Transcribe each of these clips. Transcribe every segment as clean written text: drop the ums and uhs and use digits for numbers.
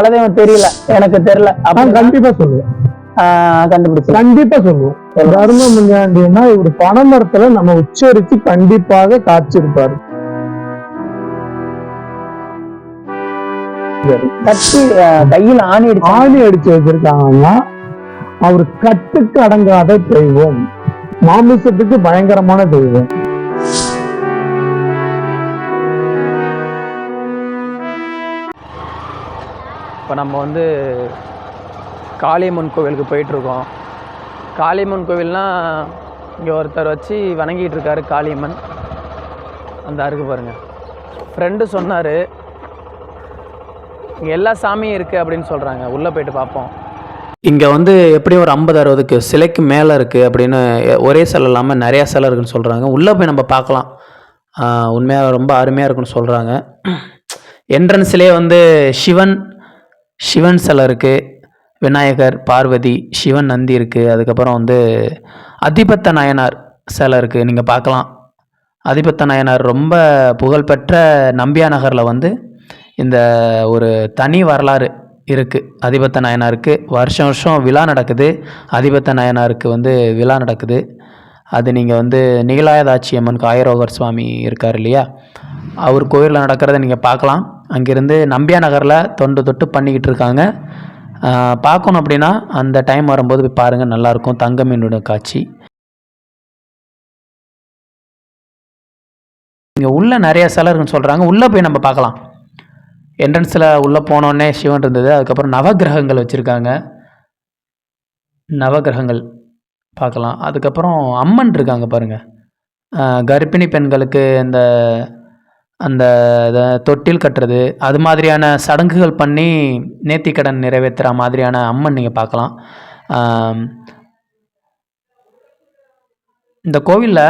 குலதெய்வம் தெரியல, எனக்கு தெரியல நான் கண்டிப்பா சொல்லுவேன். கண்டுபிடிச்சு கண்டிப்பா சொல்லுவோம். தர்ம முனியாண்டின்னா இவர் பனைமரத்துல நம்ம உச்சரித்து கண்டிப்பாக காய்ச்சிருப்பாரு. கட்டி கையில் ஆணி அடிச்சு வச்சிருக்காங்கன்னா அவர் கட்டுக்கு அடங்காத தெய்வம், மாமிசத்துக்கு பயங்கரமான தெய்வம். இப்போ நம்ம வந்து காளியம்மன் கோவிலுக்கு போயிட்டுருக்கோம். காளியம்மன் கோவில்னால் இங்கே ஒருத்தர் வச்சு வணங்கிட்டு இருக்காரு காளியம்மன். அந்த அருக்கு பாருங்கள். ஃப்ரெண்டு சொன்னார் இங்கே எல்லா சாமியும் இருக்குது அப்படின்னு சொல்கிறாங்க. உள்ளே போயிட்டு பார்ப்போம். இங்கே வந்து எப்படியும் ஒரு 50-60க்கு சிலைக்கு மேலே இருக்குது அப்படின்னு, ஒரே சிலை இல்லாமல் நிறையா சிலை இருக்குதுன்னு சொல்கிறாங்க. உள்ளே போய் நம்ம பார்க்கலாம். உண்மையாக ரொம்ப அருமையாக இருக்குன்னு சொல்கிறாங்க. என்ட்ரன்ஸ்லேயே வந்து சிவன் சிலை இருக்குது, விநாயகர், பார்வதி, சிவன், நந்தி இருக்குது. அதுக்கப்புறம் வந்து அதிபத்த நாயனார் சிலை இருக்குது, நீங்கள் பார்க்கலாம். அதிபத்த நாயனார் ரொம்ப புகழ்பெற்ற நம்பியா நகரில் வந்து இந்த ஒரு தனி வரலாறு இருக்குது. அதிபத்த நாயனாருக்கு வருஷம் வருஷம் விழா நடக்குது. அதிபத்த நாயனாருக்கு வந்து விழா நடக்குது. அது நீங்கள் வந்து நீலாயதாட்சியம்மன் காயரோகர் சுவாமி இருக்கார் இல்லையா, அவர் கோயிலில் நடக்கிறத நீங்கள் பார்க்கலாம். அங்கேருந்து நம்பியா நகரில் தொட்டு பண்ணிக்கிட்டு இருக்காங்க. பார்க்கணும் அப்படின்னா அந்த டைம் வரும்போது போய் பாருங்கள், நல்லாயிருக்கும். தங்க மீனோட காட்சி. இங்கே உள்ளே நிறைய சிலை இருக்குன்னு சொல்கிறாங்க. உள்ளே போய் நம்ம பார்க்கலாம். என்ட்ரன்ஸில் உள்ளே போனோடனே சிவன் இருந்தது. அதுக்கப்புறம் நவகிரகங்கள் வச்சுருக்காங்க, நவகிரகங்கள் பார்க்கலாம். அதுக்கப்புறம் அம்மன் இருக்காங்க பாருங்கள். கர்ப்பிணி பெண்களுக்கு அந்த தொட்டில் கட்டுறது, அது மாதிரியான சடங்குகள் பண்ணி நேர்த்திக்கடன் நிறைவேற்றுற மாதிரியான அம்மன் நீங்கள் பார்க்கலாம். இந்த கோவிலில்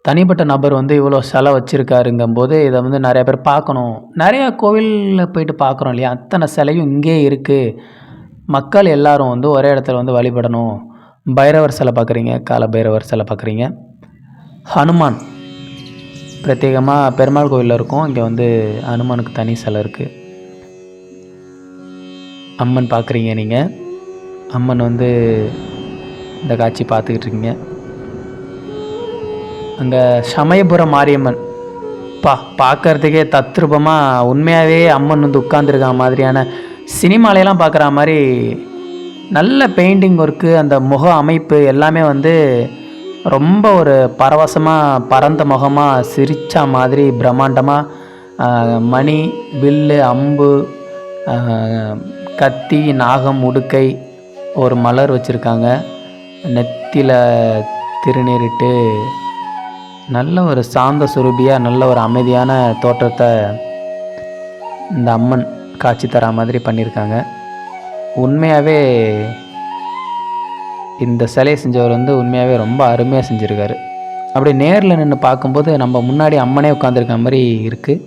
தனிப்பட்ட நபர் வந்து இவ்வளோ சிலை வச்சுருக்காருங்கும்போது இதை வந்து நிறைய பேர் பார்க்கணும். நிறையா கோவிலில் போயிட்டு பார்க்குறோம் இல்லையா, அத்தனை சிலையும் இங்கே இருக்குது. மக்கள் எல்லோரும் வந்து ஒரே இடத்துல வந்து வழிபடணும். பைரவர் சிலை பார்க்குறீங்க, கால பைரவர் சிலை பார்க்குறீங்க. ஹனுமான் பிரத்யேகமாக பெருமாள் கோவிலில் இருக்கும். இங்கே வந்து ஹனுமானுக்கு தனி சிலை இருக்குது. அம்மன் பார்க்குறீங்க நீங்கள். அம்மன் வந்து இந்த காட்சி பார்த்துக்கிட்டு இருக்கீங்க. அங்கே சமயபுரம் மாரியம்மன் பார்க்குறதுக்கே தத்ரூபமாக உண்மையாகவே அம்மன் வந்து உட்கார்ந்துருக்க மாதிரியான, சினிமாலையெல்லாம் பார்க்குற மாதிரி நல்ல பெயிண்டிங் ஒர்க்கு, அந்த முக அமைப்பு எல்லாமே வந்து ரொம்ப ஒரு பரவசமாக, பரந்த முகமாக, சிரிச்சா மாதிரி பிரம்மாண்டமாக மணி, வில்லு, அம்பு, கத்தி, நாகம், உடுக்கை, ஒரு மலர் வச்சுருக்காங்க. நெத்தியில் திருநீரிட்டு நல்ல ஒரு சாந்த சுரூபியாக, நல்ல ஒரு அமைதியான தோற்றத்தை இந்த அம்மன் காட்சி தர மாதிரி பண்ணியிருக்காங்க. உண்மையாகவே இந்த சிலையை செஞ்சவர் வந்து உண்மையாகவே ரொம்ப அருமையாக செஞ்சுருக்காரு. அப்படி நேரில் நின்று பார்க்கும்போது நம்ம முன்னாடி அம்மனே உட்காந்துருக்க மாதிரி இருக்குது.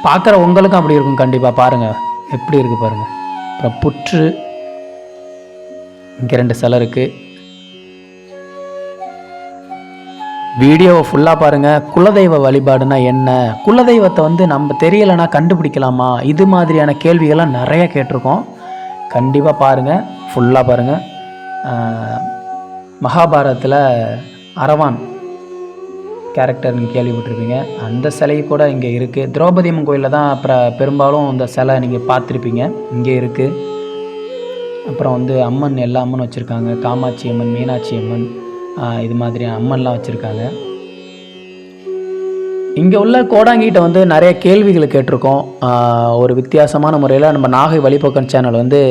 பார்க்குற உங்களுக்கும் அப்படி இருக்கும். கண்டிப்பாக பாருங்கள் எப்படி இருக்குது பாருங்கள். அப்புறம் புற்று, இங்கே 2 சிலை இருக்குது. வீடியோவை ஃபுல்லாக பாருங்கள். குலதெய்வ வழிபாடுனா என்ன, குலதெய்வத்தை வந்து நம்ம தெரியலைன்னா கண்டுபிடிக்கலாமா, இது மாதிரியான கேள்விகள்லாம் நிறைய கேட்டிருக்கோம். கண்டிப்பாக பாருங்கள், ஃபுல்லாக பாருங்கள். மகாபாரதத்தில் அரவான் கேரக்டர் நீங்கள் கேள்விப்பட்டிருப்பீங்க. அந்த சிலை கூட இங்கே இருக்குது. திரௌபதி அம்மன் கோயிலில் தான் அப்புறம் பெரும்பாலும் இந்த சிலை நீங்கள் பார்த்துருப்பீங்க, இங்கே இருக்குது. அப்புறம் வந்து அம்மன், எல்லா அம்மன் வச்சுருக்காங்க. காமாட்சி அம்மன், மீனாட்சி அம்மன், இது மாதிரி அம்மன்லாம் வச்சுருக்காங்க. இங்கே உள்ள கோடாங்கிட்ட வந்து நிறைய கேள்விகள் கேட்டிருக்கோம். ஒரு வித்தியாசமான முறையில் நம்ம நாகை வழிபோக்கன் சேனல் வந்து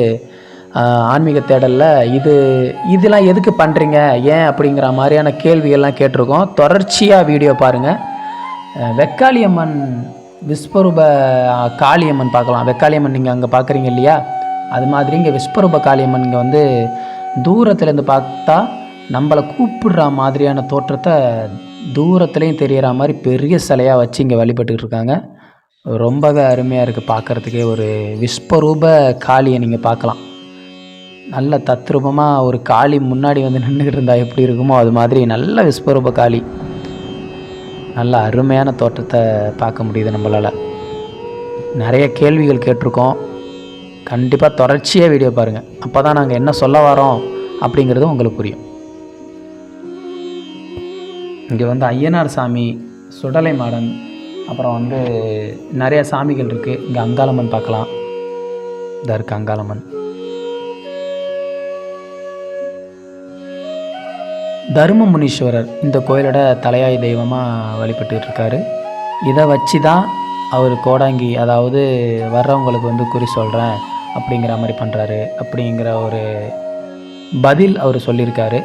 ஆன்மீக தேடலில் இதெல்லாம் எதுக்கு பண்ணுறீங்க, ஏன் அப்படிங்கிற மாதிரியான கேள்விகள்லாம் கேட்டிருக்கோம். தொடர்ச்சியாக வீடியோ பாருங்கள். வெக்காளியம்மன் விஸ்வரூப காளியம்மன் பார்க்கலாம். வெக்காளியம்மன் நீங்கள் அங்கே பார்க்குறீங்க இல்லையா, அது மாதிரி இங்கே விஸ்வரூப காளியம்மன் இங்கே வந்து தூரத்துலேருந்து பார்த்தா நம்மளை கூப்பிடுற மாதிரியான தோற்றத்தை தூரத்துலேயும் தெரிகிற மாதிரி பெரிய சிலையாக வச்சு இங்கே வழிபட்டுக்கிட்டு இருக்காங்க. ரொம்பவே அருமையாக இருக்குது பார்க்குறதுக்கே. ஒரு விஸ்வரூப காளியை நீங்கள் பார்க்கலாம். நல்ல தத்ரூபமாக ஒரு காளி முன்னாடி வந்து நின்றுக்கிட்டு இருந்தால் எப்படி இருக்குமோ அது மாதிரி நல்ல விஸ்வரூப காளி, நல்ல அருமையான தோற்றத்தை பார்க்க முடியுது நம்மளால். நிறைய கேள்விகள் கேட்டிருக்கோம். கண்டிப்பாக தொடர்ச்சியாக வீடியோ பாருங்கள். அப்போ தான் நாங்கள் என்ன சொல்ல வரோம் அப்படிங்கிறது உங்களுக்கு புரியும். இங்கே வந்து ஐயனார் சாமி, சுடலை மாடன், அப்புறம் வந்து நிறைய சாமிகள் இருக்குது. இங்கே அங்காளம்மன் பார்க்கலாம். இதாக இருக்குது அங்காளம்மன். தர்ம முனீஸ்வரர் இந்த கோயிலோட தலையாய் தெய்வமாக வழிபட்டுக்கிட்டு இருக்காரு. இதை வச்சு தான் அவர் கோடாங்கி, அதாவது வர்றவங்களுக்கு வந்து குறி சொல்கிறேன் அப்படிங்கிற மாதிரி பண்ணுறாரு அப்படிங்கிற ஒரு பதில் அவர் சொல்லியிருக்காரு.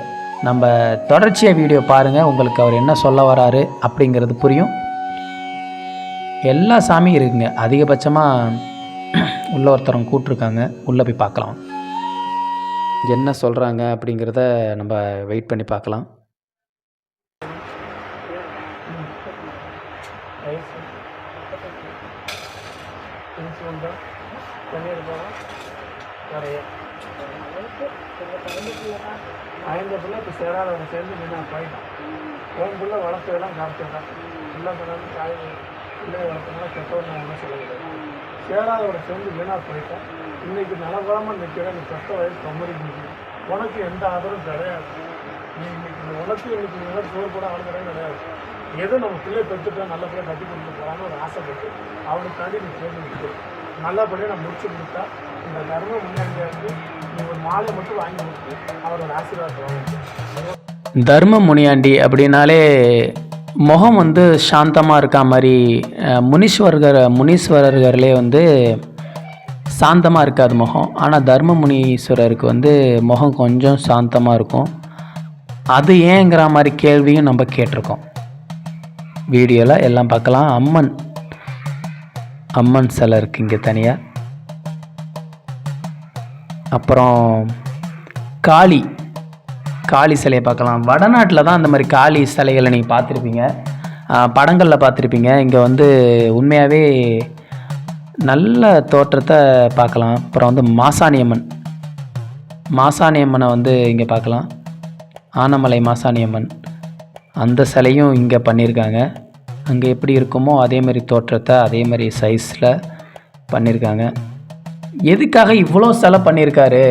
நம்ம தொடர்ச்சியாக வீடியோ பாருங்கள், உங்களுக்கு அவர் என்ன சொல்ல வராரு அப்படிங்கிறது புரியும். எல்லா சாமியும் இருக்குங்க. அதிகபட்சமாக உள்ள ஒருத்தரங்க கூப்பிட்ருக்காங்க, உள்ளே போய் பார்க்கலாம். என்ன சொல்கிறாங்க அப்படிங்கிறத நம்ம வெயிட் பண்ணி பார்க்கலாம். ஐந்து இப்போ சேராதவங்க சேர்ந்து நின்று போயிட்டான். கோயம்புள்ள வளர்த்ததெல்லாம் காமிச்சிடறான். இல்லை சொன்னாலும் காய் பிள்ளை வளர்த்தனால கெட்டவன் என்ன சொல்லுறது. சேராதவரை சேர்ந்து வீணாக போயிட்டான். இன்னைக்கு நலபலமாக நிற்கிற நீ கஷ்ட வயசு கம்மரிக்கு உனக்கு எந்த ஆதரவும் கிடையாது. நீ இன்னைக்கு உனக்கு இன்னைக்கு நீ சோறு கூட ஆளுநரே கிடையாது. ஏதோ நம்ம பிள்ளை பெற்றுட்டோம், நல்ல பிள்ளை கட்டி கொடுத்து போகலான்னு ஒரு ஆசைப்பட்டு அவனுக்காண்டி நீ சேர்ந்து நிற்க நல்லபடியாக நான் முடிச்சு கொடுத்தா இந்த தர்ம முன்னாடி நீ ஒரு மாலை மட்டும் வாங்கி கொடுத்து அவரோட ஆசீர்வாதம். தர்ம முனியாண்டி அப்படின்னாலே முகம் வந்து சாந்தமாக இருக்கா மாதிரி, முனீஸ்வரர்களே வந்து சாந்தமாக இருக்காது முகம். ஆனால் தர்ம முனீஸ்வரருக்கு வந்து முகம் கொஞ்சம் சாந்தமாக இருக்கும். அது ஏங்கிற மாதிரி கேள்வியும் நம்ம கேட்டிருக்கோம். வீடியோவில் எல்லாம் பார்க்கலாம். அம்மன் சிலை இருக்குது இங்கே தனியாக. அப்புறம் காளி சிலையை பார்க்கலாம். வடநாட்டில் தான் அந்த மாதிரி காளி சிலைகளை நீங்கள் பார்த்துருப்பீங்க, படங்களில் பார்த்துருப்பீங்க. இங்கே வந்து உண்மையாகவே நல்ல தோற்றத்தை பார்க்கலாம். அப்புறம் வந்து மாசாணியம்மனை வந்து இங்கே பார்க்கலாம். ஆனமலை மாசாணியம்மன் அந்த சிலையும் இங்கே பண்ணியிருக்காங்க. அங்கே எப்படி இருக்குமோ அதேமாரி தோற்றத்தை அதேமாதிரி சைஸில் பண்ணியிருக்காங்க. எதுக்காக இவ்வளோ சிலை பண்ணியிருக்காரு?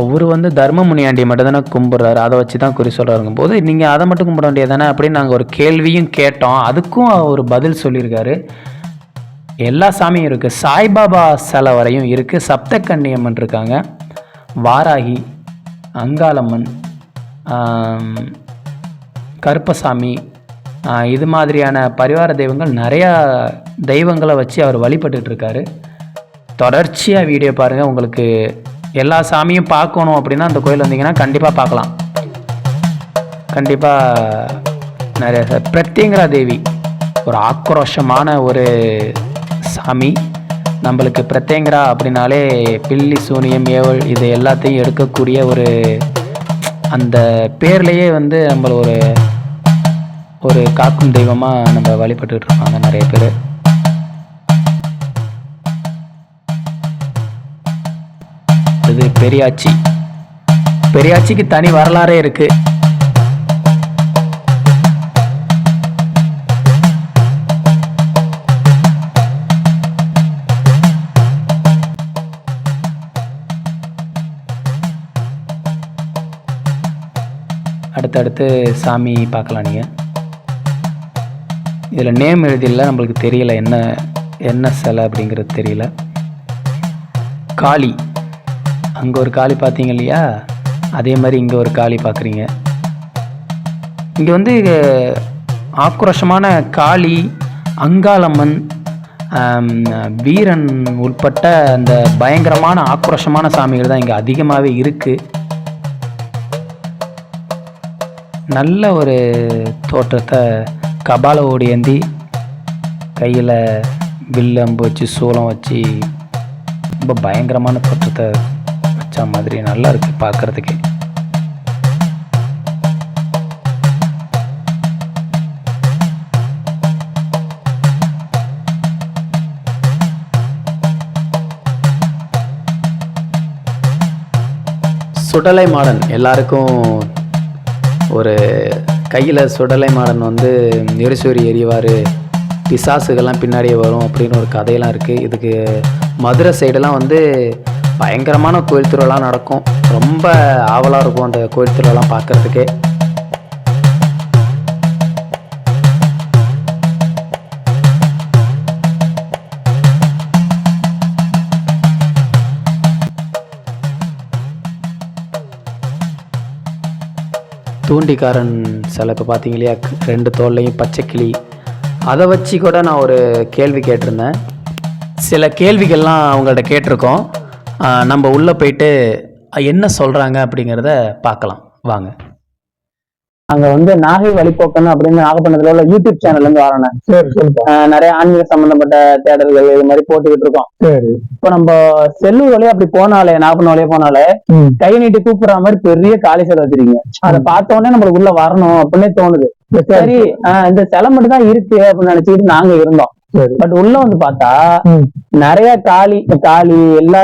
அவர் வந்து தர்ம முனியாண்டியை மட்டும் தானே கும்பிட்றாரு, அதை வச்சு தான் குறி சொல்கிறாருங்கும் போது நீங்கள் அதை மட்டும் கும்பிட வேண்டியது தானே அப்படின்னு நாங்கள் ஒரு கேள்வியும் கேட்டோம். அதுக்கும் அவர் பதில் சொல்லியிருக்காரு. எல்லா சாமியும் இருக்குது. சாய்பாபா சிலை வரையும் இருக்குது. சப்தக்கன்னியம்மன் இருக்காங்க, வாராகி, அங்காளம்மன், கருப்பசாமி, இது மாதிரியான பரிவார தெய்வங்கள், நிறையா தெய்வங்களை வச்சு அவர் வழிபட்டுருக்காரு. தொடர்ச்சியாக வீடியோ பாருங்கள். உங்களுக்கு எல்லா சாமியும் பார்க்கணும் அப்படின்னா அந்த கோயில் வந்தீங்கன்னா கண்டிப்பாக பார்க்கலாம். கண்டிப்பாக நிறைய பிரத்யங்கரா தேவி ஒரு ஆக்ரோஷமான ஒரு சாமி. நம்மளுக்கு பிரத்யங்கரா அப்படின்னாலே பில்லி சூனியம் ஏவல் இது எல்லாத்தையும் எடுக்கக்கூடிய ஒரு அந்த பேர்லேயே வந்து நம்மள ஒரு காக்கும் தெய்வமாக நம்ம வழிபட்டுட்டு இருப்பாங்க நிறைய பேர். இது பெரியாச்சிக்கு தனி வரலாறே இருக்கு. அடுத்தடுத்து சாமி பார்க்கலாம். நீங்கள் இதில் நேம் எழுதியில் நம்மளுக்கு தெரியல என்ன சிலை அப்படிங்கிறது தெரியல. காளி, அங்கே ஒரு காளி பார்த்தீங்க இல்லையா, அதே மாதிரி இங்கே ஒரு காளி பார்க்குறீங்க. இங்கே வந்து ஆக்ரோஷமான காளி, அங்காளம்மன், வீரன் உட்பட்ட அந்த பயங்கரமான ஆக்ரோஷமான சாமிகள் தான் இங்கே அதிகமாகவே இருக்குது. நல்ல ஒரு தோற்றத்தை கபால ஓடியேந்தி கையில் வில் அம்பு வச்சு சூளம் வச்சு ரொம்ப பயங்கரமான தோற்றத்தை வச்ச மாதிரி நல்லா இருக்குது பார்க்குறதுக்கு. சுடலை மாடன் எல்லாருக்கும் ஒரு கையில் சுடலை மாடன் வந்து எரிசூரி எறிவார் பிசாசுகள்லாம் பின்னாடியே வரும் அப்படின்னு ஒரு கதையெல்லாம் இருக்குது. இதுக்கு மதுரை சைடெல்லாம் வந்து பயங்கரமான கோயில் திருவிழா நடக்கும். ரொம்ப ஆவலாக இருக்கும் அந்த கோயில் திருவிழாலாம் பார்க்குறதுக்கே. தூண்டிக்காரன் சிலை இப்போ பார்த்தீங்க இல்லையா, 2 தோல்லையும் பச்சை கிளி, அதை வச்சு கூட நான் ஒரு கேள்வி கேட்டிருந்தேன். சில கேள்விகள்லாம் அவங்கள்ட்ட கேட்டிருக்கோம். நம்ம உள்ளே போயிட்டு என்ன சொல்கிறாங்க அப்படிங்கிறத பார்க்கலாம் வாங்க. அங்க வந்து நாகை வழிபோக்கன் அப்படின்னு நாகப்பட்டினத்துல உள்ள யூடியூப் சேனல்ல இருந்து வரேன். சரி சொல்லுப்பா. நிறைய ஆன்மீக சம்பந்தப்பட்ட தேடல்கள் இது மாதிரி போட்டுக்கிட்டு இருக்கோம். சரி. இப்போ நம்ம செல்லூர் வழியா அப்படி போனாலே, நாகப்பட்டினம் வழியா போனாலே கை நீட்டி கூப்பிடுற மாதிரி பெரிய காளி சிலை வச்சிருக்கீங்க. அதை பார்த்த உடனே நம்மளுக்கு உள்ள வரணும் அப்படின்னே தோணுது. சரி, இந்த சிலை மட்டும் தான் இருக்கு அப்படின்னு நினைச்சுக்கிட்டு நாங்க இருந்தோம். பட் உள்ள வந்து பார்த்தா நிறைய காளி எல்லா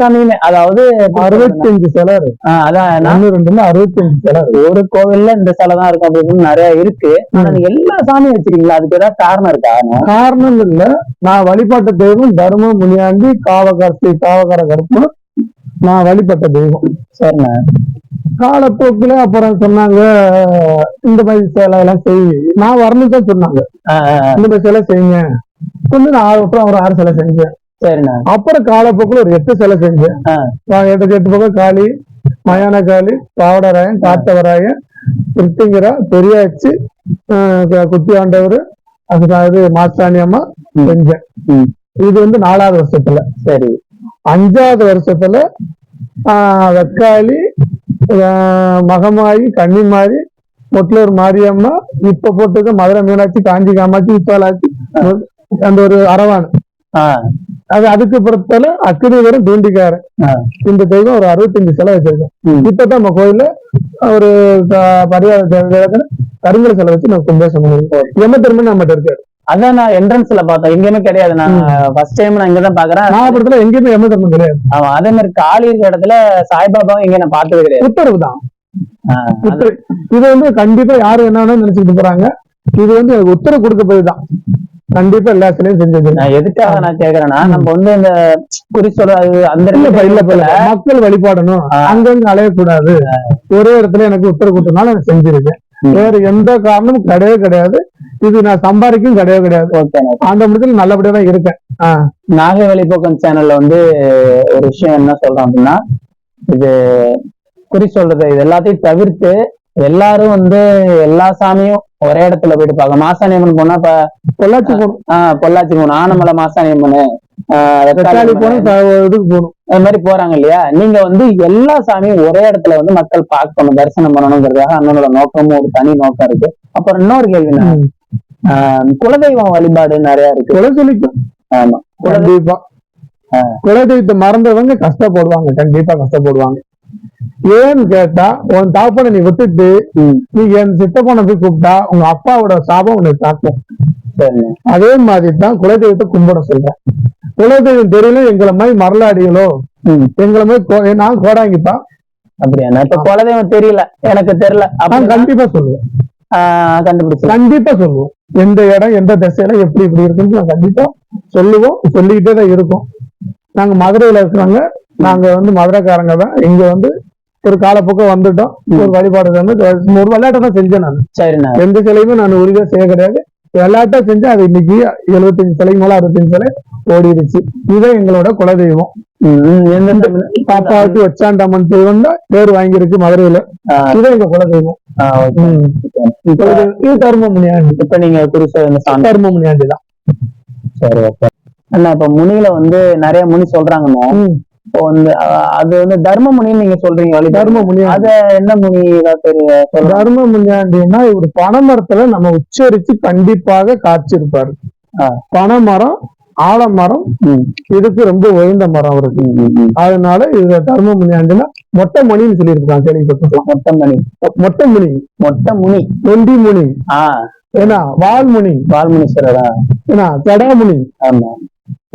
சாமியுமே, அதாவது 65 சிலை இருக்கு. அதான் 65 சிலை. ஒரு கோவில்ல இந்த சிலை தான் இருக்கு அப்படின்னு நிறைய இருக்கு. ஆனா நீங்க எல்லா சாமியும் வச்சிருக்கீங்களா? அதுக்கு ஏதாவது காரணம் இருக்கா? காரணம் இல்ல, நான் வழிபட்ட தெய்வம் தர்ம முனியாண்டி காவகர கருப்பு நான் வழிபட்ட தெய்வம். சரிண்ணா. காலப்போக்குல அப்புறம் சொன்னாங்க இந்த மாதிரி சிலை எல்லாம் செய்ய, நான் வரணுதான் சொன்னாங்க. இந்த மாதிரி சிலை செய்யுங்க. கொஞ்சம் அப்புறம் ஒரு 6 சிலை செஞ்சேன். சரிண்ணா. அப்புறம் காலப்போக்குல ஒரு 8 சிலை செஞ்சேன். 8 பக்கம் காளி, மயான காளி, பாவடராயன், காத்தவராயன், கிருத்திங்கரா, பெரியாச்சி, குட்டி ஆண்டவர், அது மாஸ்தானி அம்மா செஞ்சேன். இது வந்து 4வது வருஷத்துல. சரி. 5வது வருஷத்துல வெக்காளி, மகமாயி, கன்னிமாரி, பொட்லூர் மாரியம்மா, இப்ப போட்டுக்க மதுரை மீனாட்சி, காஞ்சி காமாட்சி, விசாலாட்சி, அந்த ஒரு அரவான். அதுக்கு பிறத்தால அக்கிரிவரும் தூண்டிக்காரன். இந்த தெய்வம் ஒரு 65 சிலை வச்சிருக்கேன். இப்பதான் நம்ம கோயில்ல ஒரு பரிகார கருங்கல சிலை வச்சு நம்ம கும்பேசம் பண்ணுவோம். எம்ம திரும்ப நம்மகிட்ட இருக்காரு. அதான் நான் என்ட்ரன்ஸ்ல பார்த்தேன், எங்கேயுமே கிடையாது. நான் ஃபர்ஸ்ட் டைம் நான் இங்கதான் பாக்குறேன். நாகப்பட்டினத்துல எங்கேயுமே எம்ம திரும்ப கிடையாது. ஆமா, அதே மாதிரி காளி இருக்கிற இடத்துல சாய்பாபாவும் இங்க நான் பார்த்தது கிடையாது. உத்தரவு தான். இது வந்து கண்டிப்பா யாரு என்னன்னு நினைச்சுட்டு போறாங்க. இது வந்து உத்தரவு கொடுக்க போய்தான் கண்டிப்பா எல்லா சிலையும் செஞ்சது. நான் எதுக்காக நான் கேக்குறேன்னா, நம்ம வந்து இந்த குறி சொல்றது அந்த மக்கள் வழிபாடணும், அங்கங்க அலையக்கூடாது. ஒரே இடத்துல எனக்கு உத்தரவு கொடுத்தனால நான் செஞ்சிருக்கேன். வேற எந்த காரணமும் கிடையாது. இது நான் சம்பாதிக்கும் கிடையாது. அந்த இடத்துல நல்லபடியா தான் இருக்கேன். நாகை வழிபோக்கன் சேனல்ல வந்து ஒரு விஷயம் என்ன சொல்றோம் அப்படின்னா, இது குறி சொல்றது இது எல்லாத்தையும் தவிர்த்து எல்லாரும் வந்து எல்லா சாமியும் ஒரே இடத்துல போயிட்டு பார்க்க. மாசாணியம்மன் போனா இப்ப பொள்ளாச்சி போகணும், ஆனமலை மாசாணியம்மன், இதுக்கு போகணும், அது மாதிரி போறாங்க இல்லையா? நீங்க வந்து எல்லா சாமியும் ஒரே இடத்துல வந்து மக்கள் பார்க்கணும், தரிசனம் பண்ணணுங்கிறதுக்காக அண்ணனோட நோக்கமும் ஒரு தனி நோக்கம் இருக்கு. அப்புறம் இன்னொரு கேள்வினா, குலதெய்வம் வழிபாடு நிறைய இருக்கு. குலதெய்வம். ஆமா, கண்டிப்பா குலதெய்வத்தை மறந்தவங்க கஷ்டப்படுவாங்க, கண்டிப்பா கஷ்டப்படுவாங்க. ஏன்னு கேட்டா, உன் தாப்பனை நீ விட்டுட்டு நீ என் சித்தப்பனை போய் கூப்பிட்டா உங்க அப்பாவோட சாபம் உனக்கு தாக்கும். அதே மாதிரிதான் குலதெய்வத்தை கும்பிட சொல்றேன். குலதெய்வம் தெரியல எங்களை மாதிரி மரலாடிகளோ, எங்களை மாதிரி நான் கோடாங்கிப்பா. அப்படியா? இப்ப குலதெய்வம் தெரியல, எனக்கு தெரியல, அதான் கண்டிப்பா சொல்லுவேன். கண்டுபிடிச்சு கண்டிப்பா சொல்லுவோம். எந்த இடம் எந்த திசையில எப்படி இருக்குன்னு நான் கண்டிப்பா சொல்லுவோம், சொல்லிக்கிட்டே தான் இருக்கோம். நாங்க மதுரையில இருக்கிறாங்க, நாங்க வந்து மதுரைக்காரங்க தான். இங்க வந்து ஒரு காலப்போக்கம் வந்துட்டோம். ஒரு வழிபாடு வந்து ஒரு விளையாட்டை தான் செஞ்சேன் நான். சரிண்ணா. எந்த சிலையுமே நான் உறுதியா செய்ய கிடையாது. விளையாட்டா செஞ்சேன். அது இன்னைக்கு 75 சிலைக்கு மேல 65 சிலை ஓடிடுச்சு. இதுதான் எங்களோட குலதெய்வம். பாப்பாவுக்கு வச்சாண்டம்மன் தெய்வம் தான் பேர் வாங்கியிருக்கு மதுரையில. இதுதான் எங்க குலதெய்வம். இது தர்ம முனியாண்டி. இப்ப நீங்க தர்ம முனியாண்டி தான். சரி, ஓகே அண்ணா. இப்ப முனியில வந்து நிறைய முனி சொல்றாங்கண்ணா. இப்போ வந்து அது வந்து தர்ம முனின்னு நீங்க சொல்றீங்க. தர்ம முனி அத என்ன முனி தெரியும்? தர்ம முனியாண்டின்னா ஒரு பனைமரத்துல நம்ம உச்சரிச்சு கண்டிப்பாக காய்ச்சிருப்பாரு. பனைமரம், ஆலமரம் இதுக்கு ரொம்ப உயர்ந்த மரம் அவருக்கு. அதனால இது தர்ம முனியாண்டினா மொட்டை மணின்னு சொல்லியிருக்காங்க, கேள்விப்பட்டிருக்கலாம். மொட்டை முனி நொண்டி முனி, ஏன்னா வால்முனி, வால்முனீஸ்வரரா, ஏன்னா ஜடாமுனி, ஆமா,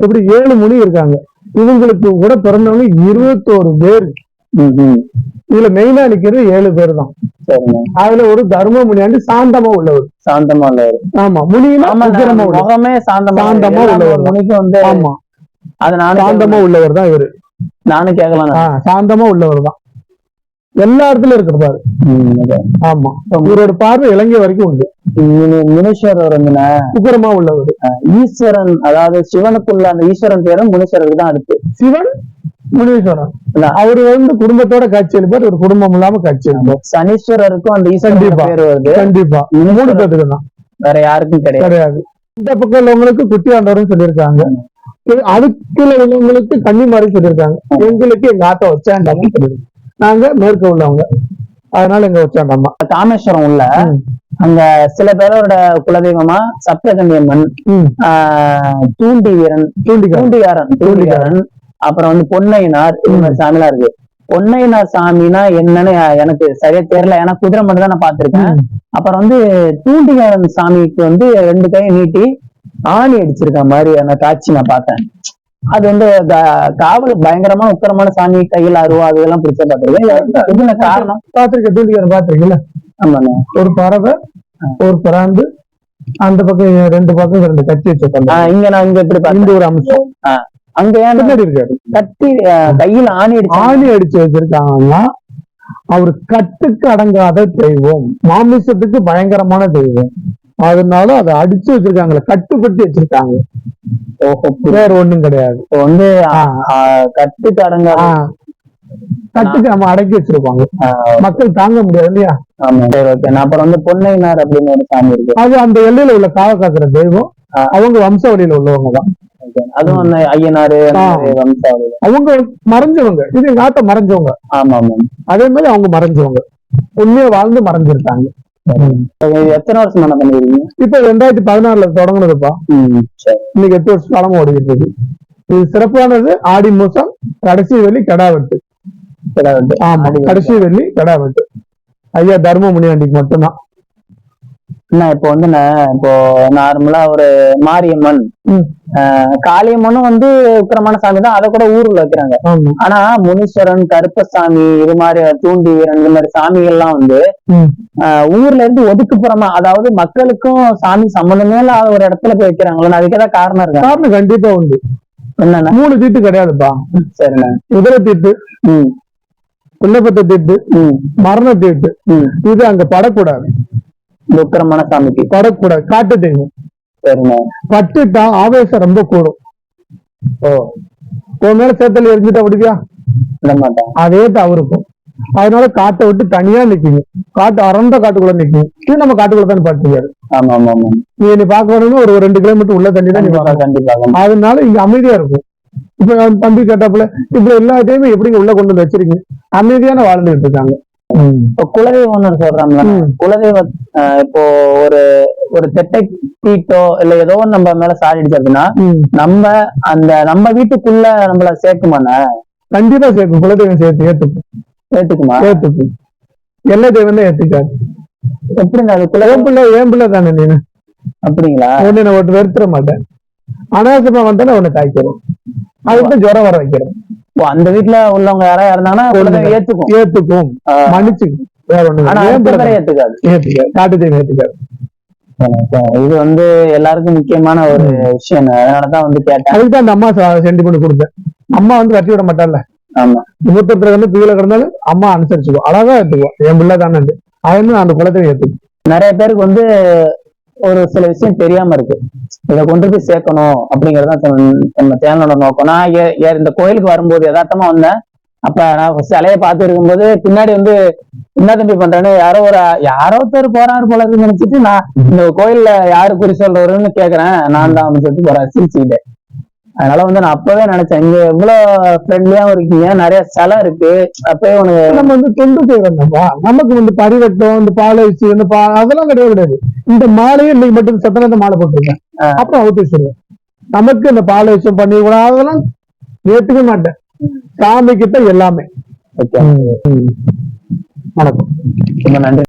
இப்படி 7 முனி இருக்காங்க. இவங்களுக்கு கூட பிறந்தவங்க 21 பேர். இதுல மெயினா நிக்கிறது 7 பேர் தான். சரிங்க. அதுல ஒரு தர்ம முனியாண்டி சாந்தமா உள்ளவர். சாந்தமா உள்ளவர். ஆமா, முனினா ஆமா, உக்கிரமா உள்ளவர். முகமே சாந்தமா உள்ளவர். முனிக்கு வந்து ஆமா, அது நானும் சாந்தமா உள்ளவர் தான் இவரு. நானும் கேட்கலாம். சாந்தமா உள்ளவர் தான், எல்லா இடத்துலயும் இருக்கிறாரு. ஆமா, இவரோட பார்வை இலங்கை வரைக்கும் உண்டு. முனீஸ்வரர் வந்து உக்கிரமா உள்ளவர். ஈஸ்வரன், அதாவது சிவனுக்குள்ள அந்த ஈஸ்வரன் பேரும் முனீஸ்வரருக்கு தான் இருக்கு. சிவன் முனீஸ்வரன் அவரு வந்து குடும்பத்தோட காட்சி அளிப்பார், ஒரு குடும்பம் இல்லாம காட்சி அளிப்பார். சனீஸ்வரருக்கும் அந்த ஈஸ்வரன் பேர் வருது. கண்டிப்பா 3 பேருக்கு தான், வேற யாருக்கும் கிடையாது. இந்த பக்கம் உள்ளவங்களுக்கு குட்டி ஆண்டவரும் சொல்லியிருக்காங்க, அதுக்குள்ள உள்ளவங்களுக்கு கன்னிமாரி சொல்லியிருக்காங்க, எங்களுக்கு எங்க ஆத்த வச்சாண்டாமன்னு சொல்லியிருக்காங்க. நாங்க மேற்க உள்ளவங்க, அதனால எங்க வச்சாண்டாமா. காமேஸ்வரம் உள்ள அங்க சில பேரோட குலதெய்வமா சப்தகன்னியம்மன், தூண்டிகாரன், அப்புறம் வந்து பொன்னையனார், இந்த மாதிரி சாமிலாம் இருக்கு. பொன்னையனார் சாமினா என்னன்னு எனக்கு சரியா தெரியல, ஏன்னா குதிரை மட்டும் தான் நான் பாத்திருக்கேன். அப்புறம் வந்து தூண்டிகாரன் சாமிக்கு வந்து 2 கையை நீட்டி ஆணி அடிச்சிருக்க மாதிரி அந்த காட்சி நான் பார்த்தேன். அது வந்து காவல் பயங்கரமான உக்கரமான சாமி, கையில் அருவா அதெல்லாம் பிடிச்ச பாத்திருக்கேன். காரணம் பாத்திருக்கேன், தூண்டிகாரன் பாத்திருக்கீங்களா? ஆமாண்ணா, ஒரு பறவை, ஒரு பிராந்து, அந்த பக்கம் 2 பக்கம் 2 கட்சி வச்சிருக்காங்க. இங்க நான் இங்க எப்படி பார்த்து ஒரு அம்சம் அங்க இருக்காரு, கட்டி கையில் ஆணி அடிச்சு வச்சிருக்காங்கன்னா அவரு கட்டுக்கு அடங்காத தெய்வம், மாமிசத்துக்கு பயங்கரமான தெய்வம், அதனால அதை அடிச்சு வச்சிருக்காங்களே, கட்டுப்பட்டு வச்சிருக்காங்க, வேற ஒண்ணும் கிடையாது. வந்து கட்டுக்கு அடங்காத, கட்டுக்கு நம்ம அடக்கி வச்சிருப்பாங்க, மக்கள் தாங்க முடியாது இல்லையா? அப்புறம் வந்து பொன்னையனார் அப்படின்னு ஒரு சாமி இருக்கு, அது அந்த எல்லையில உள்ள காவ காக்குற தெய்வம், அவங்க வம்சாவளியில உள்ளவங்க தான். அதுவும் ஐயனாரு வம்சாவளி, அவங்க மறைஞ்சவங்க, இது எங்க ஆட்ட மறைஞ்சவங்க. ஆமா ஆமா, அதே மாதிரி அவங்க மறைஞ்சவங்க, உண்மையை வாழ்ந்து மறைஞ்சிருக்காங்க. எத்தனை வருஷம் என்ன பண்ணிருக்கீங்க? இப்ப 2016 தொடங்குனதுப்பா, இன்னைக்கு 8 வருஷம் காலமா ஓடிக்கிட்டு இருக்கு. இது சிறப்பானது. ஆடி மூசம், கடைசி வெள்ளி கெடாவெட்டு. ஆமா, கடைசி வெள்ளி கெடாவெட்டு ஐயா தர்ம முனியாண்டிக்கு மட்டும்தான். இப்போ வந்து இப்போ நார்மலா ஒரு மாரியம்மன், காளியம்மனும் வந்து உக்கிரமான சாமி தான், அதை கூட ஊர்ல வைக்கிறாங்க. ஆனா முனீஸ்வரன், கருப்பசாமி, இது மாதிரி தூண்டி வீரன், இந்த மாதிரி சாமிகள்லாம் வந்து ஊர்ல இருந்து ஒதுக்குப்புறமா, அதாவது மக்களுக்கும் சாமி சம்பந்தமே இல்லாத ஒரு இடத்துல போய் வைக்கிறாங்களா? அதுக்கு ஏதாவது காரணம் இருக்கா? காரணம் கண்டிப்பா உண்டு. என்னன்னா 3 தீட்டு கிடையாதுப்பா. சரிண்ணா, உதர தீட்டு, குள்ளப்பத்த தீட்டு, மரண தீட்டு, இது அங்க படக்கூடாது. உக்கிரமான சாமிக்கு படக்கூடாது, காட்டு தெய்வம். சரிண்ணா, பட்டுட்டா ஆவேசம் ரொம்ப கூடும். உன் மேல சேத்தல் எரிஞ்சுட்டா விடுவியா? அதே தவறுக்கும். அதனால காட்டை விட்டு தனியா நிக்கணும், காட்டு அறந்த காட்டுக்குள்ள நிக்கணும். இது நம்ம காட்டுக்குள்ள தான் பாத்துக்காரு. ஆமா ஆமா ஆமா, நீ பார்க்க வரணும், ஒரு 2 கிலோமீட்டர் உள்ள தண்ணி தான் நீ பார்க்க. அதனால இங்க அமைதியா இருக்கும். இப்ப தம்பி கேட்டாப்புல இப்ப எல்லாத்தையுமே எப்படிங்க உள்ள கொண்டு வந்து வச்சிருக்கீங்க? அமைதியான வாழ்ந்துட்டு இருக்காங்க. குலதெய்வம்னு சொல்றாங்க. குலதெய்வம் இப்போ ஒரு தெட்டை தீட்டோ இல்ல ஏதோ நம்ம மேல சாடிடுச்சதுன்னா நம்ம அந்த நம்ம வீட்டுக்குள்ள நம்மள சேர்க்குமாண்ணா? கண்டிப்பா சேர்க்கும். குலதெய்வம் ஏத்துக்குமா? ஏத்துக்கும். எல்லா தெய்வம் தான் ஏத்துக்காது. எப்படிங்க அது? குலதெய்வம் ஏன் பிள்ளை தானே நீனு? அப்படிங்களா? ஒண்ணு நான் ஒட்டு வெறுத்துற மாட்டேன். அனாவசியமா வந்தாலும் ஒண்ணு காய்க்கிறோம், அதுக்கு ஜுரம் வர வைக்கிறோம். அந்த வீட்டுல உள்ளவங்க யாராவது இருந்தாங்கன்னா ஏத்துக்கும், மன்னிச்சுக்கும். வேற ஒண்ணு ஏத்துக்காது. காட்டு தெய்வம் ஏத்துக்காது. இது வந்து எல்லாருக்கும் முக்கியமான ஒரு விஷயம், அதனாலதான் வந்து கேட்டேன். அதுக்குதான் அந்த அம்மா சென்டிமெண்ட் கொடுத்தேன். அம்மா வந்து கட்டி விட மாட்டாள்ல. ஆமா, மூத்தத்துல வந்து கீழே கிடந்தாலும் அம்மா அனுசரிச்சுக்கோ, அழகா ஏத்துக்குவோம். என் பிள்ளை தானே அது அந்த குலத்தை ஏத்துக்கும். நிறைய பேருக்கு வந்து ஒரு சில விஷயம் தெரியாம இருக்கு, இதை கொண்டு போய் சேர்க்கணும் அப்படிங்கறதான் நம்ம சேனலோட நோக்கம். நான் இந்த கோயிலுக்கு வரும்போது யதார்த்தமா வந்தேன். அப்ப நான் சிலையை பார்த்து இருக்கும்போது பின்னாடி வந்து என்ன தம்பி பண்றேன்னு யாரோ ஒருத்தர் போறாரு போல இருக்குன்னு நினைச்சிட்டு, நான் இந்த கோயில்ல யாரு குறி சொல்றவருன்னு கேக்குறேன். நான் தான் சொல்லிட்டு போறேன் சிரிச்சுக்கிட்டேன். அதனால வந்து நான் அப்பவே நினைச்சேன், இங்க எவ்வளவு ஃப்ரெண்ட்லியாவும் இருக்கீங்க, நிறைய சிலை இருக்கு. அப்பவே உனக்கு நம்ம வந்து தொண்டு செய்யறோம்ப்பா. நமக்கு வந்து பரிவட்டம், இந்த பாலை வச்சு அதெல்லாம் கிடையாது. இந்த மாலையும் இன்னைக்கு மட்டும் சத்தனத்தை மாலை போட்டிருக்கேன், அப்புறம் அவுத்து வச்சிருக்கேன். நமக்கு இந்த பாலை வச்சு பண்ணிக்கூடாது, அதெல்லாம் ஏத்துக்க மாட்டேன். சாமி கிட்ட எல்லாமே. வணக்கம், ரொம்ப நன்றி.